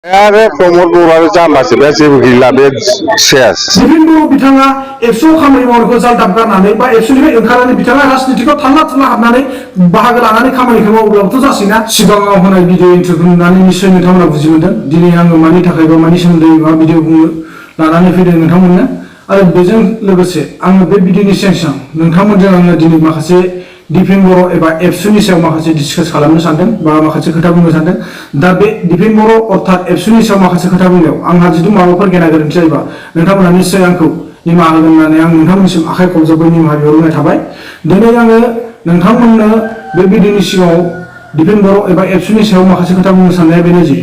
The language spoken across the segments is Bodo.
आरो प्रमद बर'आनो जाम्बासो बे जेबो गैला बे सेस दिफेन बर' बिथाङा एबसुआव खामानि मावनायखौ जालदाब गारनानै बा एबसुनिफ्राय ओंखारनानै बिथाङा राजनितिकआव थाल्ला थुल्ला हाबनानै बाहागो लानानै खामानिखौ मावोब्लाबोथ' जासैना सिगाङाव होनाय भिडिअ इन्टारभिउ नुनानै निस्सय नोंथांमोना बुजि मोनदों दिनै आङो मानि थाखाय बा मानि सोमोन्दै मा भिडिअ बुंनो लानानै फैदों नोंथांमोननो आरो बेजों लोगोसे आङो बे भिडिअनि सिगां नोंथांमोनजों आङो दिनै माखासे दिफेन बर' एबा एबसुनि सायाव माखासे डिसकास खालामनो सानदों बा माखासे खोथा बुंनो सानदों दा बे दिफेन बर' अर्थात एबसुनि सायाव माखासे खोथा बुंनायाव आंहा जुदि माबाफोर गेना गोरोन्थि जायोबा नोंथांमोना निस्सय आंखौ निमाहा होगोन होननानै आं नोंथांमोननिसिम आखाइ खबजोबै निमाहा बिहरनाय थाबाय दिनै आङो नोंथांमोननो बे भिडिअनि सिगाङाव दिफेन बर' एबा एबसुनि सायाव माखासे खोथा बुंनो साननाया बेनो जे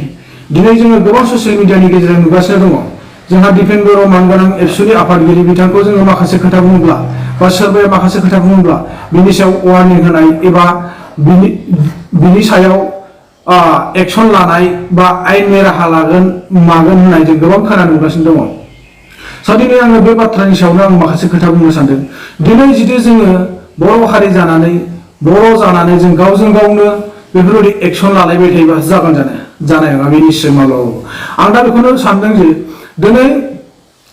दिनै जोङो गोबां ससियेल मिडियानि गेजेरजों नुगासिनो दङ जोंहा दिफेन बर' मानगोनां एबसुनि आफादगिरि बिथांखौ जोङो माखासे खोथा बुङोब्ला बा सोरबाया माखासे खोथा बुङोब्ला बिनि सायाव वार्निं होनाय एबा बिनि सायाव एक्सन लानाय बा आयेननि राहा लागोन मागोन होननाय जों गोबां खोनानो मोनगासिनो दङ दिनै आङो बे बाथ्रानि सायावनो आं माखासे खोथा बुंनो सानदों दिनै जुदि जोङो बर' हारि जानानै बर' जानानै जों गावजों गावनो बेफोरबायदि एक्सन लालायबाय थायोबा जागोन जानाय नङा बे निश्चय माब्लाबाबो आं दा बेखौनो सानदों जे दिनै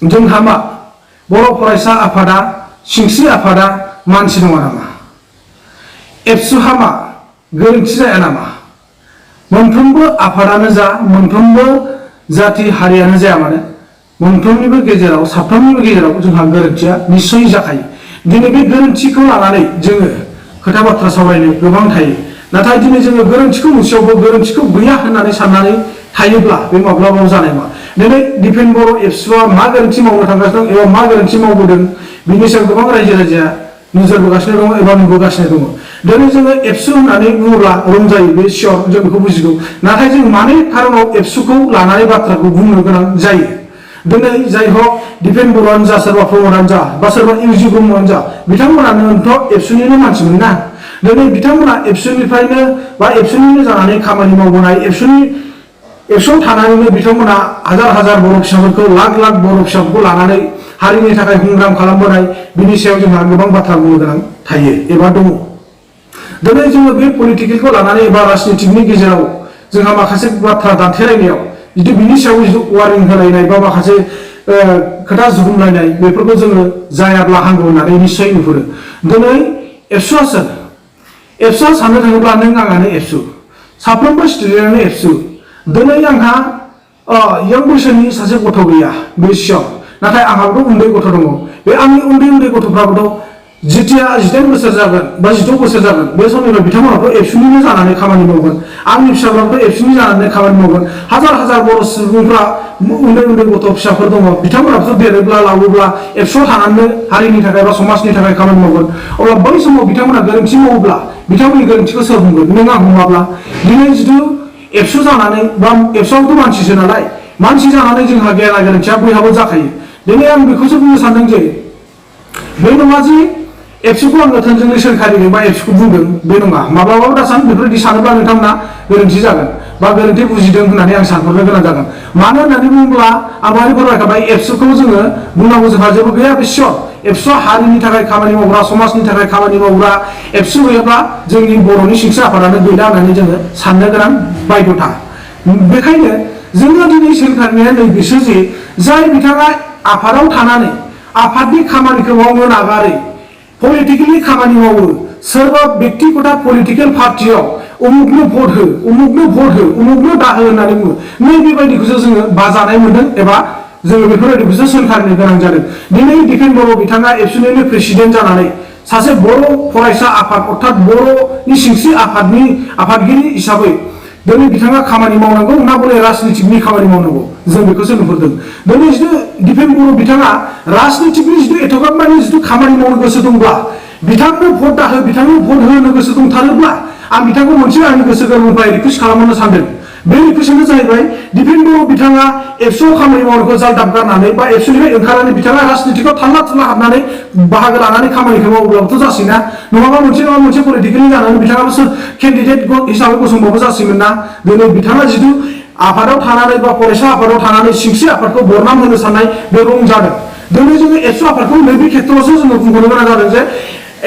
जोंहा मा बर' फरायसा आफादा सिंस्रि आफादा मानसि नङा नामा एबसुहा मा गोरोन्थि जाया नामा मोनफ्रोमबो आफादानो जा मोनफ्रोमबो जाथि हारियानो जाया मानो मोनफ्रोमनिबो गेजेराव साफ्रोमनिबो गेजेराव जोंहा गोरोन्थिया निस्सय जाखायो दिनै बे गोरोन्थिखौ लानानै जोङो खोथा बाथ्रा सावरायनो गोबां थायो नाथाय दिनै जोङो गोरोन्थिखौ मोनसेयावबो गोरोन्थिखौ गैया होननानै साननानै थायोब्ला बे माब्लाबाबो जानाय नङा दिनै दिफेन बर' एबसुआ मा गोरोन्थि मावनो थांगासिनो दं एबा मा गोरोन्थि मावबोदों बिनि सायाव गोबां रायजो राजाया नोजोर बोगासिनो दङ एबा नुबोगासिनो दङ दिनै जोङो एबसु होननानै बुङोब्ला रंजायो बे सियर जों बेखौ बुजिगौ नाथाय जों मानि खारनाव एबसुखौ लानानै बाथ्राखौ बुंनो गोनां जायो दिनै जाय हक दिफेन बर'आनो जा सोरबा प्रमदानो जा बा सोरबा इउजि ब्रह्मआनो जा बिथांमोनानोथ' एबसुनिनो मानसिमोन ना दिनै बिथांमोना एबसुनिफ्रायनो बा एबसुनिनो जानानै खामानि मावबोनाय एबसुआव थानानैनो बिथांमोना हाजार हाजार बर' फिसाफोरखौ लाख लाख बर' फिसाफोरखौ लानानै हारिनि थाखाय संग्राम खालामबोनाय बिनि सायाव जोंहा गोबां बाथ्रा बुंनो गोनां थायो एबा दङ दिनै जोङो बे पलिटिकेलखौ लानानै एबा राजनितिकनि गेजेराव जोंहा माखासे बाथ्रा दान्थेलायनायाव जुदि बिनि सायाव जुदि वार्निं होलायनाय बा माखासे खोथा जुगुमलायनाय बेफोरखौ जोङो जायाब्ला हामगौ होननानै निस्सय नुहुरो दिनै एबसुआ साननो थाङोब्ला नों आंहानो एबसु साफ्रोमबो स्टुडेन्टआनो एबसु दिनै आंहा इयां बैसोनि सासे गथ' गैया बे सिगां नाथाय आंहाबोथ' उन्दै गथ' दङ बे आंनि उन्दै गथ'फ्राबोथ' जेथिया 18 बोसोर जागोन बा 16 बोसोर जागोन बे समनिफ्राय बिथांमोनाबोथ' एबसुनिनो जानानै खामानि मावगोन आंनि फिसाफ्राबोथ' एबसुनि जानानै खामानि मावगोन हाजार हाजार बर' सुबुंफ्रा उन्दै गथ' फिसाफोर दङ बिथांमोनाबोथ' देरोब्ला लावोब्ला एबसुआव थानानै हारिनि थाखाय बा समाजनि थाखाय खामानि मावगोन अब्ला बै समाव बिथांमोना गोरोन्थि मावोब्ला बिथांमोननि गोरोन्थिखौ सोर बुंगोन नों आं बुङाब्ला दिनै जुदि एबसु जानानै बा एबसुआवथ' मानसिसो नालाय मानसि जानानै जोंहा गेना गोरोन्थिया बयहाबो जाखायो दिनै आं बेखौसो बुंनो सानदों जे बे नङा जे एबसुखौ आङो थोंजोङै सोरखारि बा एबसुखौ बुंदों बे नङा माब्लाबाबो दासान बेफोरबायदि सानोब्ला नोंथांमोना गोरोन्थि जागोन बा गोरोन्थि बुजिदों होननानै आं सानहरनो गोनां जागोन मानो होननानै बुङोब्ला आं दहाय फोरमायखाबाय एबसुखौ जोङो बुंनांगौ जोंहा जेबो गैया बे सियर एबसुआ हारिनि थाखाय खामानि मावग्रा समाजनि थाखाय खामानि मावग्रा एबसु गैयाब्ला जोंनि बर'नि सिंस्रि आफादानो गैला होननानै जोङो साननो गोनां बायध'था बेखायनो जोङो दिनै सोंखारनाया नैबेसो जे जाय बिथाङा आफादाव थानानै आफादनि खामानिखौ मावनो नागारै पलिटिकेलि खामानि मावो सोरबा बेक्तिगत पलिटिकेल पार्टियाव उमुगनो भट हो उमुगनो दाहो होननानै बुङो नैबेबायदिखौसो जोङो बाजानाय मोनदों एबा जोङो बेफोरबायदिखौसो सोंखारनो गोनां जादों दिनै दिफेन बर' बिथाङा एबसुनिनो प्रेसिडेन्ट जानानै सासे बर' फरायसा आफाद अर्थात बर'नि सिंस्रि आफादगिरि हिसाबै दिनै बिथाङा खामानि मावनांगौ ना बले राजनितिकनि खामानि मावनांगौ जों बेखौसो नुहुरदों दिनै जुदि दिफेन बर' बिथाङा राजनितिकनि जुदि एथ'ग्राब माने जुदि खामानि मावनो गोसो दंब्ला बिथांनो भट दाहो बिथांनो भट होनो गोसो दंथारोब्ला आं बिथांखौ मोनसे आंनि गोसो गोरबोनिफ्राय रिकुवेस्ट खालामनो सानदों बे रिकुवेस्टआनो जाहैबाय दिफेन बर' बिथाङा एबसुआव खामानि मावनायखौ जालदाब गारनानै बा एबसुनिफ्राय ओंखारनानै बिथाङा राजनितिकआव थाल्ला थुल्ला हाबनानै बाहागो लानानै खामानिखौ मावोब्लाबोथ' जासैना नङाबा मोनसे पलिटिकेलनि जानानै बिथाङाबो सोर केन्डिडेट हिसाबै गसंबाबो जासैमोन ना दिनै बिथाङा जिथु आफादाव थानानै बा फरायसा आफादाव थानानै सिंस्रि आफादखौ बरनाम होनो साननाय बे रं जादों दिनै जोङो एबसु आफादखौ नैबे खेथ्रआवसो जोङो बुंहरनो गोनां जादों जे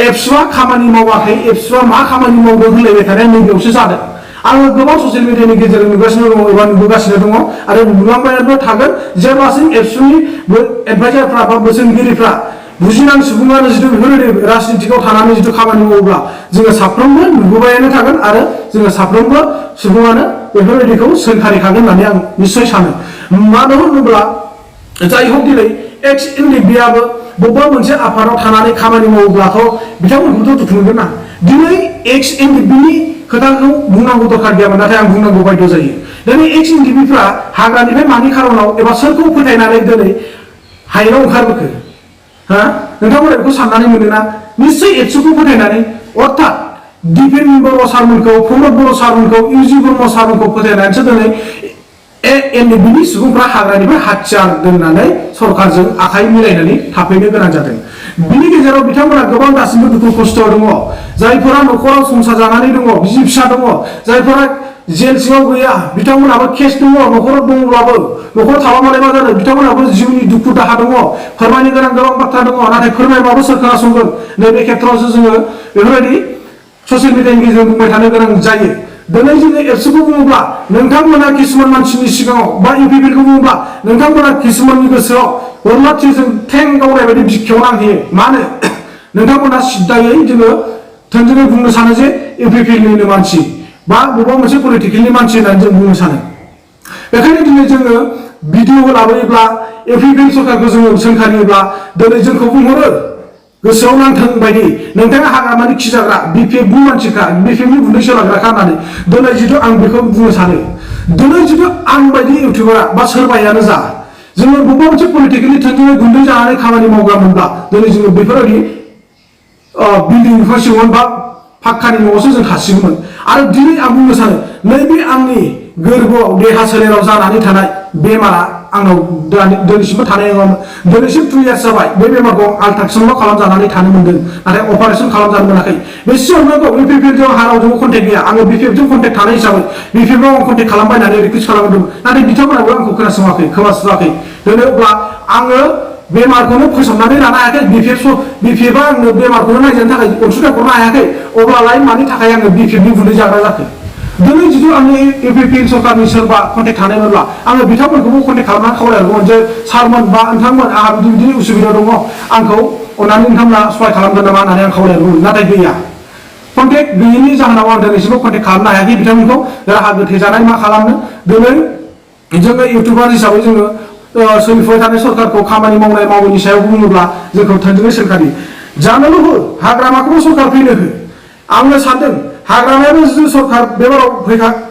एबसुआ खामानि मावाखै एबसुआ मा खामानि मावदों होनलायबाय थानाया नैबेयावसो जादों आङो गोबां ससियेल मिडियानि गेजेरजों नुगासिनो दङ एबा नुबोगासिनो दङ आरो नुलांबायबो थागोन जेब्लासिम एबसुनि एडभाइजारफ्रा बा बोसोनगिरिफ्रा बुजिनां सुबुङानो जिथु बेफोरबायदि राजनितिकआव थानानै जिथु खामानि मावोब्ला जोङो साफ्रोमबो नुबोबायानो थागोन आरो जोङो साफ्रोमबो सुबुङानो बेफोरबायदिखौ सोंखारिखागोन होननानै आं निस्सय सानो मानो होनोब्ला जाय हक दिनै एक्स एनडिबिआबो बबेबा मोनसे आफादाव थानानै खामानि मावोब्लाथ' बिथांमोनखौथ' दुखु मोनगोन ना दिनै एक्स एनडिबिनि खोथाखौ बुंनांगौ दरखार गैयामोन नाथाय आं बुंनांगौ बायद' जायो दिनै एक्स एनडिबिफ्रा हाग्रानिफ्राय मानि खारनाव एबा सोरखौ फोथायनानै दिनै हायेनाव ओंखारबोखो हा नोंथांमोना बेखौ साननानै मोनोना निस्सय एबसुखौ फोथायनानै अर्थात दिपेन बर' सारमोनखौ प्रमद बर' सारमोनखौ इउजि ब्रह्म सारमोनखौ फोथायनानैसो दिनै एनडिबिनि सुबुंफ्रा हाग्रानिफ्राय हाथियार दोननानै सरकारजों आखाइ मिलायनानै थाफैनो गोनां जादों बिनि गेजेराव बिथांमोना गोबां दासिमबो दुखु खस्थ' दङ जायफोरा न'खराव संसार जानानै दङ बिसि फिसा दङ जायफोरा जेल सिङाव गैया बिथांमोनाबो केस दङ न'खराव दङब्लाबो न'खराव थाबा मालाय मा जादों बिथांमोनाबो जिउनि दुखु दाहा दङ फोरमायनो गोनां गोबां बाथ्रा दङ नाथाय फोरमायबाबो सोर खोनासंगोन नैबे खेथ्रआवसो जोङो बेफोरबायदि ससियेल मिडियानि गेजेरजों बुंबाय थानो गोनां जायो दिनै जोङो एबसुखौ बुङोब्ला नोंथांमोना किसुमान मानसिनि सिगाङाव बा इउपिपिएलखौ बुङोब्ला नोंथांमोना किसुमाननि गोसोआव बोरला थिरजों थें गावनाय बायदि बिखायाव नांहैयो मानो नोंथांमोना सिद्दायै जोङो थोंजोङै बुंनो सानो जे इउपिपिएलनिनो मानसि बा बबेबा मोनसे पलिटिकेलनि मानसि होननानै जों बुंनो सानो बेखायनो दिनै जोङो भिडिअ लाबोयोब्ला इउपिपिएल सरकारखौ जोङो सोंखारियोब्ला दिनै जोंखौ बुंहरो गोसोआव नांथों बायदि नोंथाङा हाग्रामानि खिजाग्रा बिपिएफनि मानसिखा बिपिएफनि गुन्दै सोलाग्राखा होननानै दिनै जिथु आं बेखौ बुंनो सानो दिनै जिथु आं बायदि इउटिउबारा बा सोरबायानो जा जोङो बबेबा मोनसे पलिटिकेलनि थोंजोङै गुन्दै जानानै खामानि मावग्रामोनब्ला दिनै जोङो बेफोरबायदि बिल्डिं नुखासिगौमोन बा फाक्कानि न'आवसो जों थासिगौमोन आरो दिनै आं बुंनो सानो नैबे आंनि गोरबोआव देहा सोलेराव जानानै थानाय बेमारा आंनाव दिनैसिमबो थानाय नङामोन दिनैसिम 2 इयार्स जाबाय बे बेमारखौ आल्ट्रासाउन्डल' खालामजानानै थानो मोनदों नाथाय अपारेसन खालामजानो मोनाखै बे सिगाङावनो इउपिपिएलजों रावजोंबो कन्टेक्ट गैया आङो बिपिएफजों कन्टेक्ट थानाय हिसाबै बिपिएफआव आं कन्टेक्ट खालामबायनानै रिकुवेस्ट खालामदों नाथाय बिथांमोनाबो आंखौ खोनासङाखै खोमासुवाखै दिनै अब्ला आङो बेमारखौनो फोसाबनानै लानो हायाखै बिपिएफआ आंनो बेमारखौनो नायजानो थाखाय अनसुंथाइ हरनो हायाखै अब्लालाय मानि थाखाय आङो बिपिएफनि गुन्दै जाग्रा जाखो दिनै जिथु आंनि इउपिपिएल सरकारनि सोरबा कन्टेक्ट थानायमोनब्ला आङो बिथांमोनखौबो कन्टेक्ट खालामनानै खावलायहरगौमोन जे सारमोन बा नोंथांमोन आंहा बिदि उसुबिदा दङ आंखौ अननानै नोंथांमोना सहाय खालामगोन नामा होननानै आं खावलायहरगौमोन नाथाय गैया कन्टेक्ट गैयिनि जाहोनाव आं दिनैसिमबो कन्टेक्ट खालामनो हायाखै बिथांमोनखौ राहा गोथे जानाय मा खालामनो दिनै जोङो इउटिउबार हिसाबै जोङो सोलिफुबाय थानाय सरकारखौ खामानि मावनाय मावैनि सायाव बुङोब्ला जोंखौ थोंजोङै सोंखारि जानोल' हो हाग्रामाखौबो सरकार फैनो हो आङो सानदों हाग्रामायाबो जुदि सरकार बेबाराव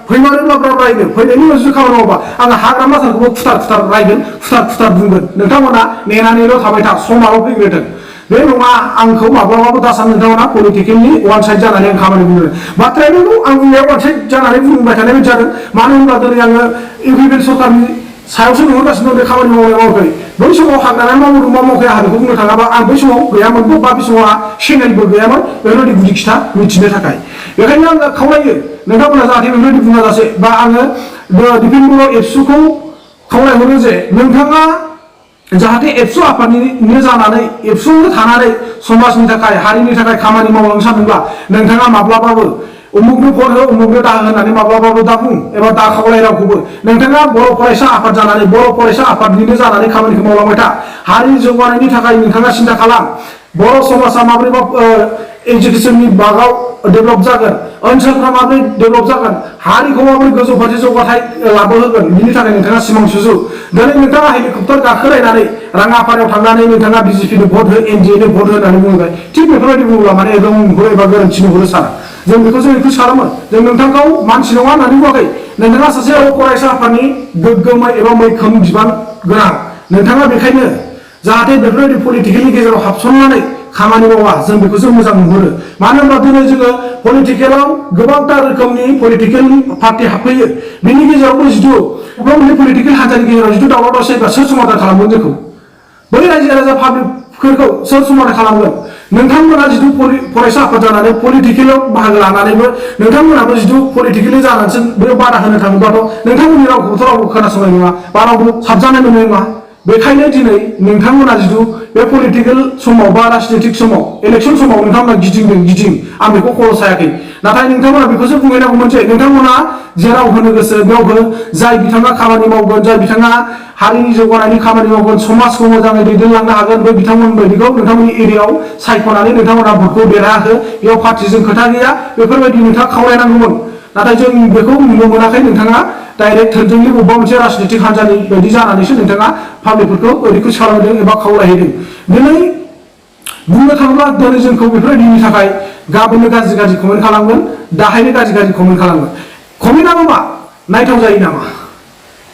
फैमारोब्ला रायगोन फैनायनि उनाव जुदि खामानि मावोबा आङो हाग्रामा सारखौबो खुथार रायगोन खुथार बुंगोन नोंथांमोना नेनानैल' थाबाय था समाल' फैग्रोथों बे नङा आंखौ माब्लाबाबो दासान नोंथांमोना पलिटिकेलनि वान साइड जानानै आं खामानि बुंदों बाथ्राया बेखौ आं बुंनाया वान साइड जानानै बुंबाय थानाय बायदि जादों मानो होनब्ला दिनै आङो इउपिपिएल सरकारनि सायावसो नुहरगासिनो दं बे खामानि मावनाय मावाखै बै समाव हाग्रामाया मावदों मा मावाखै आंहा बेखौ बुंनो थाङाबा आं बै समाव गैयामोनबो बा बे समाव आंहा चेनेलबो गैयामोन बेफोरबायदि गुदि खिथा मिथिनो थाखाय बेखायनो आङो खावलायो नोंथांमोना जाहाथे बेफोरबायदि बुङा जासे बा आङो दिपेन बर' एबसुखौ खावलायहरो जे नोंथाङा जाहाथे एबसु आफादनिनो जानानै एबसुआवनो थानानै समाजनि थाखाय हारिनि थाखाय खामानि मावलांनो सानदोंब्ला नोंथाङा माब्लाबाबो उमुगनो भट हो उमुगनो दाहो होननानै माब्लाबाबो दा बुं एबा दा खावलाय रावखौबो नोंथाङा बर' फरायसा आफाद जानानै बर' फरायसा आफादनिनो जानानै खामानिखौ मावलांबाय था हारिनि जौगानायनि थाखाय नोंथाङा सिन्था खालाम बर' समाजा माब्रैबा एजुकेसननि बागाव डेभेलप जागोन ओनसोलफ्रा माबोरै डेभेलप जागोन हारिखौ माबोरै गोजौ फारसे जौगाथाय लाबोहोगोन बिनि थाखाय नोंथाङा सिमां सुजु दिनै नोंथाङा हेलिकप्टार गाखोलायनानै राङापारायाव थांनानै नोंथाङा बिजेपिनो भट हो एनडिएनो भट हो होननानै बुंबाय थिग बेफोरबायदि बुङोब्ला माने एकदम नुहुरो एबा गोरोन्थि नुहुरो सारा जों बेखौ खालामो जों नोंथांखौ मानसि नङा होननानै बुङाखै नोंथाङा सासे फरायसा आफादनि गोग्गोमै एबा मैखोम बिबान गोनां नोंथाङा बेखायनो जाहाथे बेफोरबायदि पलिटिकेलनि गेजेराव हाबसननानै खामानि मावा जों बेखौ जों मोजां नुहुरो मानो होनब्ला दिनै जोङो पलिटिकेलाव गोबांथार रोखोमनि पलिटिकेल पार्टि हाबफैयो बेनि गेजेरावबो जिथु बबेबा मोनसे पलिटिकेल हान्जानि गेजेराव जिथु दावराव दावसि जायोब्ला सोर समाधान खालामगोन जोंखौ बै रायजो राजा पाब्लिकफोरखौ सोर समाधान खालामगोन नोंथांमोना जिथु फरायसा आफाद जानानै पलिटिकेलाव बाहागो लानानैबो नोंथांमोनाबो जिथु पलिटिकेलि जानानैसो बे बादा होनो थाङोब्लाथ' नोंथांमोननि रावखौथ' रावबो खोनासंनाय नङा बा रावबो साबजानाय मोननाय नङा बेखायनो दिनै नोंथांमोना जिथु बे पलिटिकेल समाव बा राजनीतिक समाव इलेक्शन समाव नोंथांमोना गिदिं आं बेखौ खर' सायाखै नाथाय नोंथांमोना बेखौसो बुंहैनांगौमोन जे नोंथांमोना जेराव होनो गोसो बेयाव हो जाय बिथाङा खामानि मावगोन जाय बिथाङा हारिनि जौगानायनि खामानि मावगोन समाजखौ मोजाङै दैदेनलांनो हागोन बे बिथांमोन बायदिखौ नोंथांमोननि एरियायाव सायख'नानै नोंथांमोना भटखौ देरहाहो बेयाव पार्टिजों खोथा गैया बेफोरबायदि नोंथाङा खावलायनांगौमोन नाथाय जों बेखौ नुनो मोनाखै नोंथाङा डाइरेक्ट थोंजोङै बबेबा मोनसे राजनीतिक हान्जानि बायदि जानानैसो नोंथाङा पाब्लिकफोरखौ ओरैखौ खालामदों एबा खावलायहैदों दिनै बुंनो थाङोब्ला दिनै जोंखौ बेफोरबायदिनि थाखाय गाबोननो गाज्रि कमेन्ट खालामगोन दाहायनो गाज्रि कमेन्ट खालामगोन कमेन्टआबो मा नायथाव जायो नामा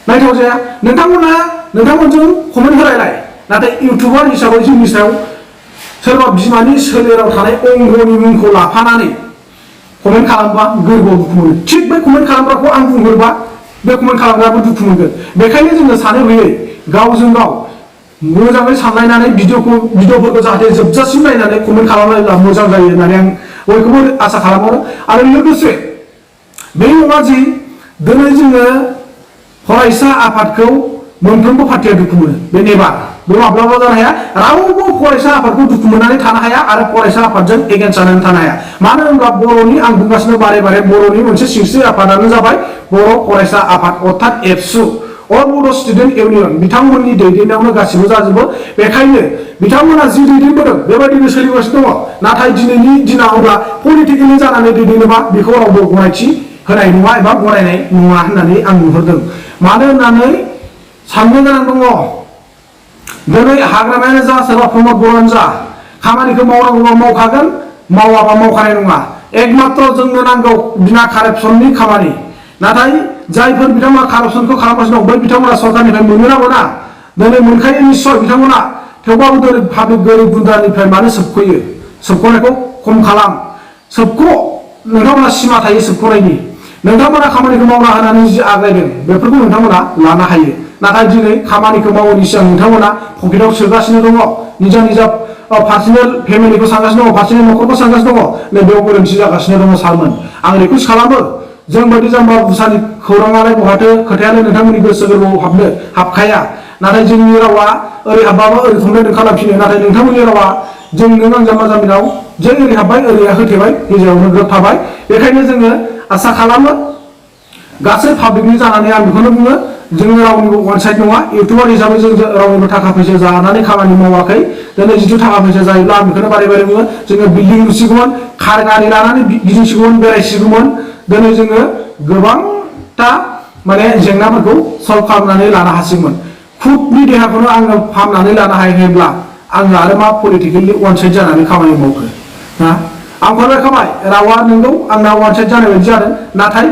नायथाव जाया नोंथांमोनजों कमेन्ट होलायलाय नाथाय इउटुबार हिसाबै जोंनि सायाव सोरबा बिमानि सोलेराव थानाय अंगनि मुंखौ लाफानानै कमेन्ट खालामबा गोरबोआव दुखु मोनो थिग बे कमेन्ट खालामग्राखौ आं बुंहरबा बे कमेन्ट खालामग्राबो दुखु मोनगोन बेखायनो जोङो सानै हयै गावजों गाव मोजाङै सानलायनानै भिडिअफोरखौ जाहाथे जोबजासिम नायनानै कमेन्ट खालामलायोब्ला मोजां जायो होननानै आं बयखौबो आसा खालामहरो आरो लोगोसे बे नङा जि दिनै जोङो फरायसा आफादखौ मोनफ्रोमबो पार्टिया दुखु मोनो बे नेबार बे माब्लाबा जानो हाया रावबो फरायसा आफादखौ दुखु मोननानै थानो हाया आरो फरायसा आफादजों एगेन्स्ट जानानै थानो हाया मानो होनब्ला बर'नि आं बुंगासिनो बारे बर'नि मोनसे सिंस्रि आफादानो जाबाय बर' फरायसा आफाद अर्थात एबसु अल बड' स्टुडेन्ट इउनियन बिथांमोननि दैदेननायावनो गासिबो जाजोबो बेखायनो बिथांमोना जि दैदेनबोदों बेबायदिनो सोलिगासिनो दङ नाथाय दिनैनि दिनावब्ला पलिटिकेलि जानानै दैदेनोबा बेखौ रावबो गनायथि होनाय नङा एबा गनायनाय नङा होननानै आं नुहुरदों मानो होननानै साननो गोनां दङ दिनै हाग्रामायानो जा सोरबा प्रमद बर'आनो जा खामानिखौ मावनांगौबा मावखागोन मावाबा मावखानाय नङा एकमात्र जोंनो नांगौ बिना कारापसननि खामानि नाथाय जायफोर बिथांमोना कारापसनखौ खालामगासिनो दं बै बिथांमोना सरकारनिफ्राय मोनोना मोना दिनै मोनखायो निस्सय बिथांमोना थेवबाबो दिनै पाब्लिक गोरिब गुन्द्रानिफ्राय मानो सोबख'यो सोबख'नायखौ खम खालाम नोंथांमोना सिमा थायो सोबख'नायनि नोंथांमोना खामानिखौ मावना होनानै जि आग्लायदों बेफोरखौ नोंथांमोना लानो हायो नाथाय दिनै खामानिखौ मावैनि सिगां नोंथांमोना पकेटाव सोगासिनो दङ निजा पार्सनेल फेमिलिखौ सानगासिनो दङ पार्सनेल न'खरखौ सानगासिनो दङ नै बेयाव गोरोन्थि जागासिनो दङ सारमोन आं रिकुवेस्ट खालामो जों बायदि जाम्बा बुसानि खौराङालाय बहाथो खोथायानो नोंथांमोननि गोसो गोरबोआव हाबखाया नाथाय जोंनि रावा ओरै हाबबाबो ओरै थंनाय ओंखारलांफिनो नाथाय नोंथांमोननि रावा जों नों आं जाम्बा जाम्बिनाव जों ओरै हाबबाय ओरैया होथेबाय गेजेरावनो ग्रोब थाबाय बेखायनो जोङो आसा खालामो गासै पाब्लिकनि जानानै आं बेखौनो बुङो जोङो रावनिबो वान साइड नङा इउटुबार हिसाबै जों रावनिबो थाखा फैसा जानानै खामानि मावाखै दिनै जिथु थाखा फैसा जायोब्ला आं बेखौनो बारे बुङो जोङो बिल्डिं लुसिगौमोन कार गारि लानानै गिदिंसिगौमोन बेरायसिगौमोन दिनै जोङो गोबांथा माने जेंनाफोरखौ सल्भ खालामनानै लानो हासिगौमोन खुदनि देहाखौनो आङो फाहामनानै लानो हायाखैब्ला आङो आरो मा पलिटिकेलि वान साइड जानानै खामानि मावखो ना आं फोरमायखाबाय रावा नोंगौ आंना वान साइड जानाय बायदि जादों नाथाय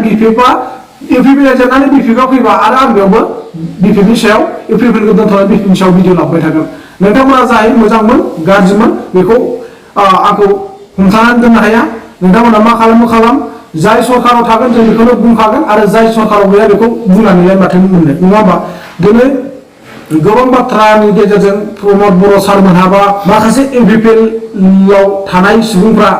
इउपिपिआ जोबनानै बिपिएफआ फैबा आरो आं बेयावबो बिपिएफनि सायाव इउपिपिखौ दोनथ'नानै बिपिएफनि सायाव भिडिअ लाबोबाय थागोन नोंथांमोना जाय मोजांमोन गाज्रिमोन बेखौ आंखौ हमथानानै दोननो हाया नोंथांमोना मा खालाम जाय सरकाराव थागोन जों बेखौनो बुंखागोन आरो जाय सरकाराव गैया बेखौ बुंनानैलाय माथो मोननो नङा होमबा दिनै गोबां बाथ्रानि गेजेरजों प्रमद बर' सारमोनहा बा माखासे इउपिपिएलआव थानाय सुबुंफ्रा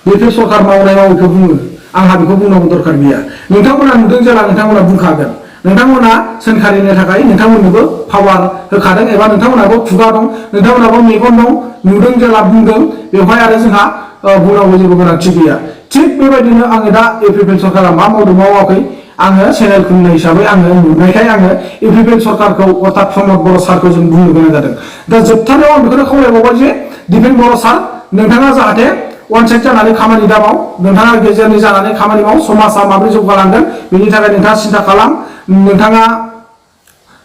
बेफोर सरकार मावनायखौ बुङो आंहा बेखौ बुंनांगौ दरकार गैया नोंथांमोना नुदों जेला नोंथांमोना बुंखागोन नोंथांमोना सोंखारिनो थाखाय नोंथांमोननोबो पावार होखादों एबा नोंथांमोनाबो खुगा दं नोंथांमोनाबो मेगन दं नुदों जेला बुंदों बेवहाय आरो जोंहा बुंनांगौ जेबो गोनांथि गैया थिग बेबायदिनो आङो दा इउपिपिएल सरकारा मा मावदों मावाखै आङो चेनेल खुलिनाय हिसाबै आङो नुनायखाय आङो इउपिपिएल सरकारखौ अर्थात प्रमद बर' सारखौ जों बुंनो गोनां जादों दा जोबथारनायाव आं बेखौनो खावलायबावबाय जे दिपेन बर' सार नोंथाङा जाहाथे वान साइड जानानै खामानि दामाव नोंथाङा गेजेरनि जानानै खामानि माव समाजा माबोरै जौगालांगोन बेनि थाखाय नोंथाङा सिन्था खालाम नोंथाङा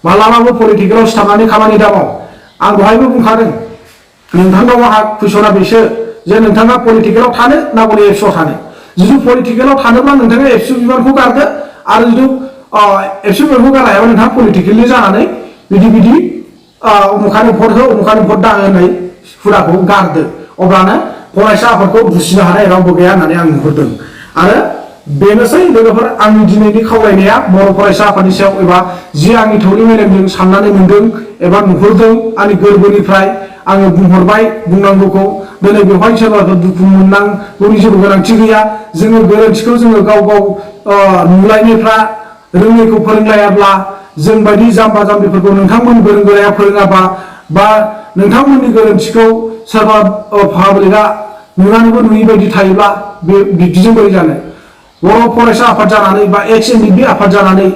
मालाबाबो पलिटिकेलाव सिथाबनानै खामानि दामाव आं दहायबो बुंखादों नोंथांनाव आंहा कुइसना बेसो जे नोंथाङा पलिटिकेलाव थानो ना बले एबसुआव थानो जुदि पलिटिकेलाव थानोब्ला नोंथाङा एबसु बिबानखौ गारदो आरो जुदि एबसु बिबानखौ गारायाबा नोंथाङा पलिटिकेलि जानानै बिदि उमुखानि भट हो उमुखानि भट दा होनाय हुदाखौ गारदो अब्लानो फरायसा आफादखौ बुजिनो हानाय रावबो गैया होननानै आं नुहुरदों आरो बेनोसै लोगोफोर आंनि दिनैनि खावलायनाया बर' फरायसा आफादनि सायाव एबा जि आंनि थौले मेलेमजों साननानै मोनदों एबा नुहुरदों आंनि गोरबोनिफ्राय आङो बुंहरबाय बुंनांगौखौ दिनै बेवहाय सोरबाफोर दुखु मोननांगौनि जेबो गोनांथि गैया जोङो गोरोन्थिखौ जोङो गाव नुलायनायफ्रा रोङैखौ फोरोंलायाब्ला जों बायदि जाम्बा जाम्बिफोरखौ नोंथांमोन गोरों गोराया फोरोङाबा बा नोंथांमोननि गोरोन्थिखौ सोरबा पाब्लिकआ नुनानैबो नुयि बायदि थायोब्ला बिदिजों बोरै जानो बर' फरायसा आफाद जानानै बा XNDP आफाद जानानै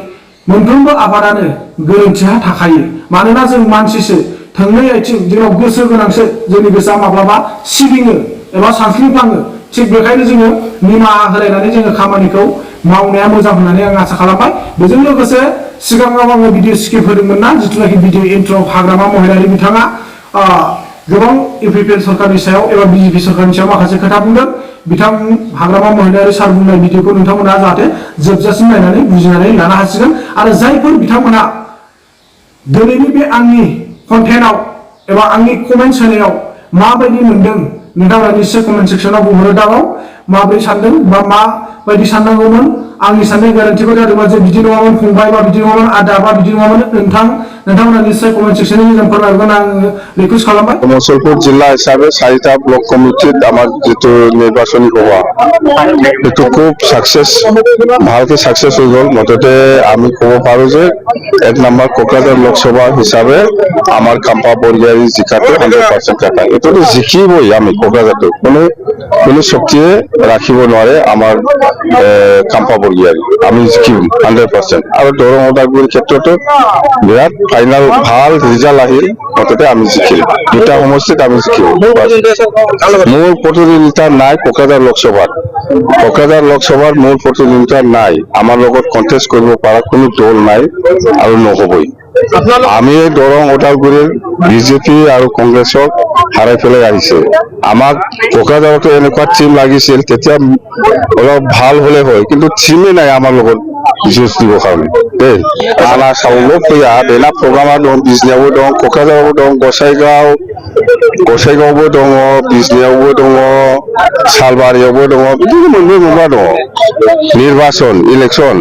मोनफ्रोमबो आफादानो गोरोन्थिया थाखायो मानोना जों मानसिसो थोंनै आथिं जोंनाव गोसो गोनांसो जोंनि गोसोआ माब्लाबा सिबिङो एबा सानस्लिंफ्लाङो थिग बेखायनो जोङो निमाहा होलायनानै जोङो खामानिखौ मावनाया मोजां होननानै आं आसा खालामबाय बेजों लोगोसे सिगाङाव आङो भिडिअ स्क्रिप्ट होदोंमोन ना जिथुनाखि भिडिअ इन्ट्र हाग्रामा महिलारि बिथाङा गोबां इउपिपिएल सरकारनि सायाव एबा बिजेपि सरकारनि सायाव माखासे खोथा बुंदों बिथां हाग्रामा महिलारि सार बुंनाय भिडिअखौ नोंथांमोना जाहाथे जोबजासिम नायनानै बुजिनानै लानो हासिगोन आरो जायफोर बिथांमोना दिनैनि बे आंनि कन्टेन्टआव एबा आंनि कमेन्ट्स होनायाव माबायदि मोनदों नोंथांमोना निश्चय कमेन्ट सेक्सनाव बुंहरो दाबाव माबोरै सानदों बा माबायदि साननांगौमोन आंनि साननाय गोरोन्थिफोर जादोंबा जे बिदि नङामोन फंबाय बा बिदि नङामोन आदा बा बिदि नङामोन नोंथांमोना निश्चय कमेन्ट सेक्सननि गेजेरजों फोरमायगोन आं रिकुवेस्ट खालामबाय मुसलपुर जिल्ला हिसाबै 4টা ব্লক কমিটিত আমার যেটো নির্বাচনী সভা এটো খুব সাকসেস ভালকে সাকসেস হয়ে গেল মততে আমি কব পারো যে 1 নম্বর কোকরাঝার লোকসভা হিসাবে আমার কাম্পা বরগিয়ারি জিকাতে 100% টাকা এটো জিকিবই আমি কোকরাঝারতে কোনো শক্তিয়ে রাখিব নোৱাৰে আমার কাম্পা বরগিয়ারি আমি জিকিম 100% আৰু দৰং ওদালগুৰি ক্ষেত্ৰতো বিৰাট ফাইনাল ভাল ৰিজাল্ট আহিল মততে আমি জিকিম দুটা সমষ্টিত আমি জিকিম মূল প্ৰতিদ্বন্দ্বিতা নাই কোকৰাঝাৰ লোকসভাৰ মূল প্ৰতিদ্বন্দ্বিতা নাই আমাৰ লগত কন্টেস্ট কৰিব পৰা কোনো দল নাই আৰু নহবই আমি দৰং ওদালগুৰিৰ বিজেপি আৰু কংগ্ৰেছক হাৰাই পেলাই আহিছে আমাক কোকৰাঝাৰতো এনেকুৱা টিম লাগিছিল তেতিয়া অলপ ভাল হলে হয় কিন্তু টিমে নাই আমাৰ লগত যুঁজ দিবৰ কাৰণে দেই আনা চাউলো फैया बेना प्रग्रामा दं बिजनियावबो दं क'क्राझारावबो दं गसाइगावबो दङ बिजनियावबो दङ सालबारियावबो दङ बिदिनो मोनबा दङ निर्वाचन इलेक्शन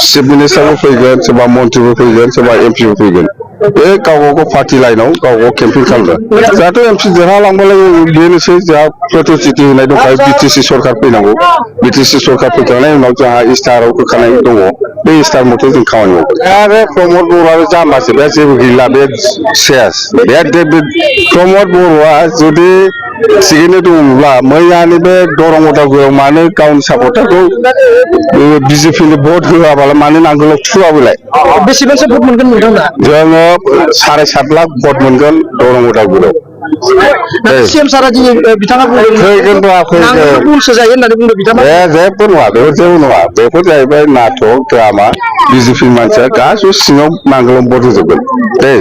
चिफ मिनिस्टारबो फैगोन सोरबा मन्त्रिबो फैगोन सोरबा एमपिबो फैगोन बे गावबागाव पार्टी लाइनाव गावबागाव केम्पेइन खालामगोन जाहाथे एमपि देरहालांबालाय बेनोसै जोंहा प्रतिश्रुति होनाय दंखायो बिटिसि सरकार फैनांगौ बिटिसि सरकार फैखांनायनि उनाव जोंहा इस्टाराव होखानाय दङ बे इस्टार मथे जों खामानि मावगोन आरो प्रमद बर'आ जाम्बासो बे जेबो गैला बे सेस बे प्रमद बर'आ जुदि थिगैनो दङब्ला मैयानि बे दरं उदालगुरियाव मानो गावनि सापर्टारखौ बिजेपिनि भट होआबालाय मानो नांगोलाव थुआबोलाय बेसेबांसो भट मोनगोन नोंथांना जोङो 7.5 लाख भट मोनगोन दरं उदालगुरियाव सीएम सारा दिनै बिथाङा फैगोन बुंसो जायो होननानै बुंदों बिथाङा जेबो नङा बेफोर जाहैबाय नाटक ड्रामा बिजेपि मानसिया गासिबो सिङाव नांगोलाव भट होजोबगोन दे